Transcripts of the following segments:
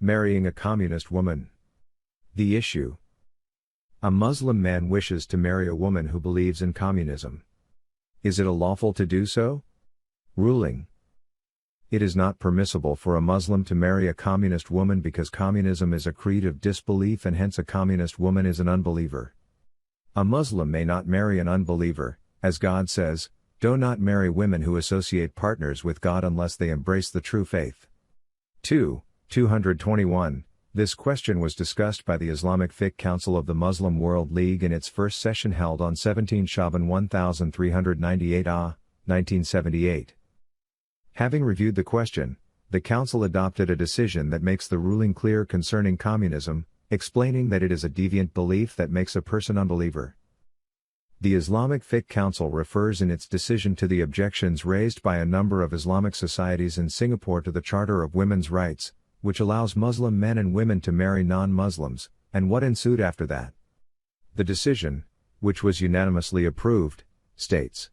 Marrying a communist woman. The issue. A Muslim man wishes to marry a woman who believes in communism. Is it lawful to do so? Ruling. It is not permissible for a Muslim to marry a communist woman because communism is a creed of disbelief and hence a communist woman is an unbeliever. A Muslim may not marry an unbeliever, as God says, "Do not marry women who associate partners with God unless they embrace the true faith." 221. This question was discussed by the Islamic Fiqh Council of the Muslim World League in its first session held on 17 Shaban 1398 1978. Having reviewed the question, the Council adopted a decision that makes the ruling clear concerning communism, explaining that it is a deviant belief that makes a person unbeliever. The Islamic Fiqh Council refers in its decision to the objections raised by a number of Islamic societies in Singapore to the Charter of Women's Rights, which allows Muslim men and women to marry non-Muslims, and what ensued after that. The decision, which was unanimously approved, states: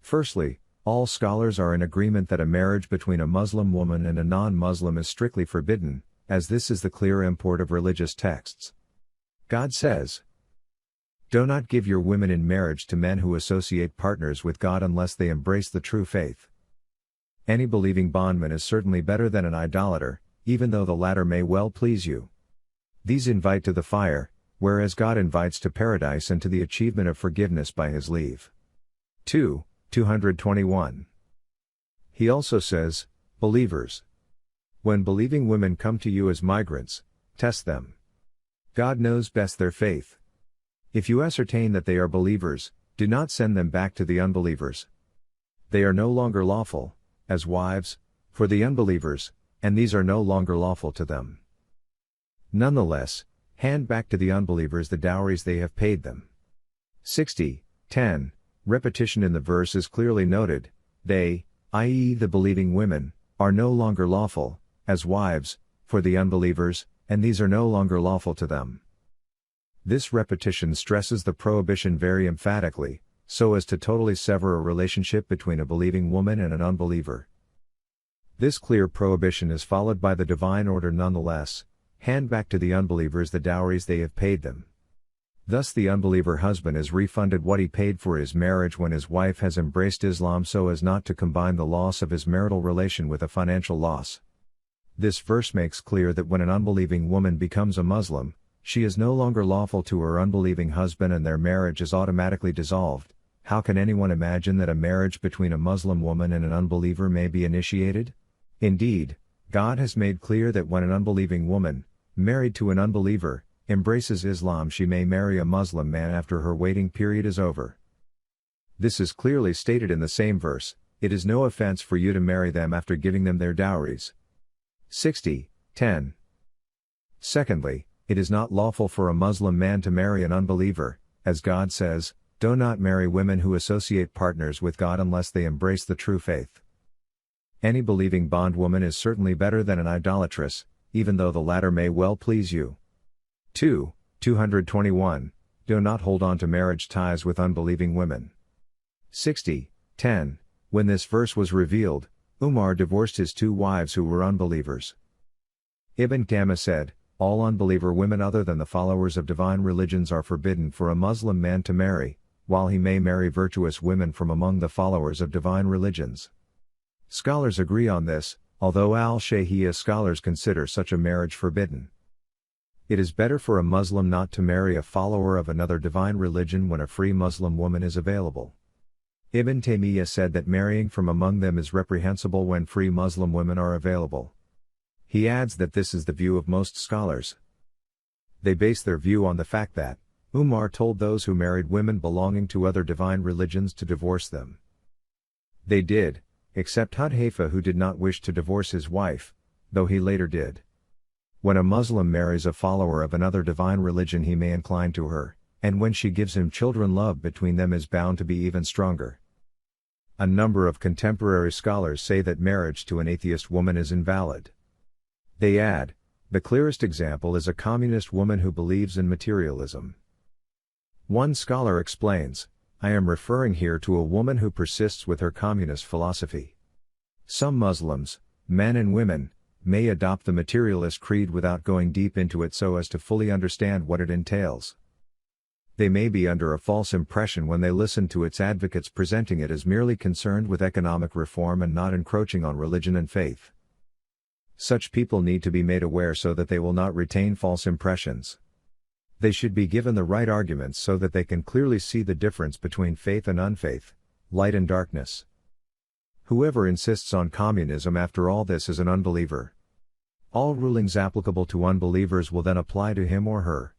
firstly, all scholars are in agreement that a marriage between a Muslim woman and a non-Muslim is strictly forbidden, as this is the clear import of religious texts. God says, "Do not give your women in marriage to men who associate partners with God unless they embrace the true faith." Any believing bondman is certainly better than an idolater, even though the latter may well please you. These invite to the fire, whereas God invites to paradise and to the achievement of forgiveness by His leave. 221. He also says, "Believers, when believing women come to you as migrants, test them. God knows best their faith. If you ascertain that they are believers, do not send them back to the unbelievers. They are no longer lawful, as wives, for the unbelievers, and these are no longer lawful to them. Nonetheless, hand back to the unbelievers the dowries they have paid them." 60:10. Repetition in the verse is clearly noted. They, i.e., the believing women, are no longer lawful, as wives, for the unbelievers, and these are no longer lawful to them. This repetition stresses the prohibition very emphatically, so as to totally sever a relationship between a believing woman and an unbeliever. This clear prohibition is followed by the divine order nonetheless: hand back to the unbelievers the dowries they have paid them. Thus the unbeliever husband is refunded what he paid for his marriage when his wife has embraced Islam so as not to combine the loss of his marital relation with a financial loss. This verse makes clear that when an unbelieving woman becomes a Muslim, she is no longer lawful to her unbelieving husband and their marriage is automatically dissolved. How can anyone imagine that a marriage between a Muslim woman and an unbeliever may be initiated? Indeed, God has made clear that when an unbelieving woman, married to an unbeliever, embraces Islam, she may marry a Muslim man after her waiting period is over. This is clearly stated in the same verse: "It is no offense for you to marry them after giving them their dowries." 60:10. Secondly, it is not lawful for a Muslim man to marry an unbeliever, as God says, "Do not marry women who associate partners with God unless they embrace the true faith." Any believing bondwoman is certainly better than an idolatress, even though the latter may well please you. 221. Do not hold on to marriage ties with unbelieving women. 60:10. When this verse was revealed, Umar divorced his 2 wives who were unbelievers. Ibn Qama said, "All unbeliever women other than the followers of divine religions are forbidden for a Muslim man to marry, while he may marry virtuous women from among the followers of divine religions." Scholars agree on this, although al-Shaykhiyya scholars consider such a marriage forbidden. It is better for a Muslim not to marry a follower of another divine religion when a free Muslim woman is available. Ibn Taymiyyah said that marrying from among them is reprehensible when free Muslim women are available. He adds that this is the view of most scholars. They base their view on the fact that Umar told those who married women belonging to other divine religions to divorce them. They did, except Hudhayfa, who did not wish to divorce his wife, though he later did. When a Muslim marries a follower of another divine religion, he may incline to her, and when she gives him children, love between them is bound to be even stronger. A number of contemporary scholars say that marriage to an atheist woman is invalid. They add, the clearest example is a communist woman who believes in materialism. One scholar explains, "I am referring here to a woman who persists with her communist philosophy. Some Muslims, men and women, may adopt the materialist creed without going deep into it so as to fully understand what it entails. They may be under a false impression when they listen to its advocates presenting it as merely concerned with economic reform and not encroaching on religion and faith. Such people need to be made aware so that they will not retain false impressions. They should be given the right arguments so that they can clearly see the difference between faith and unfaith, light and darkness. Whoever insists on communism after all this is an unbeliever. All rulings applicable to unbelievers will then apply to him or her.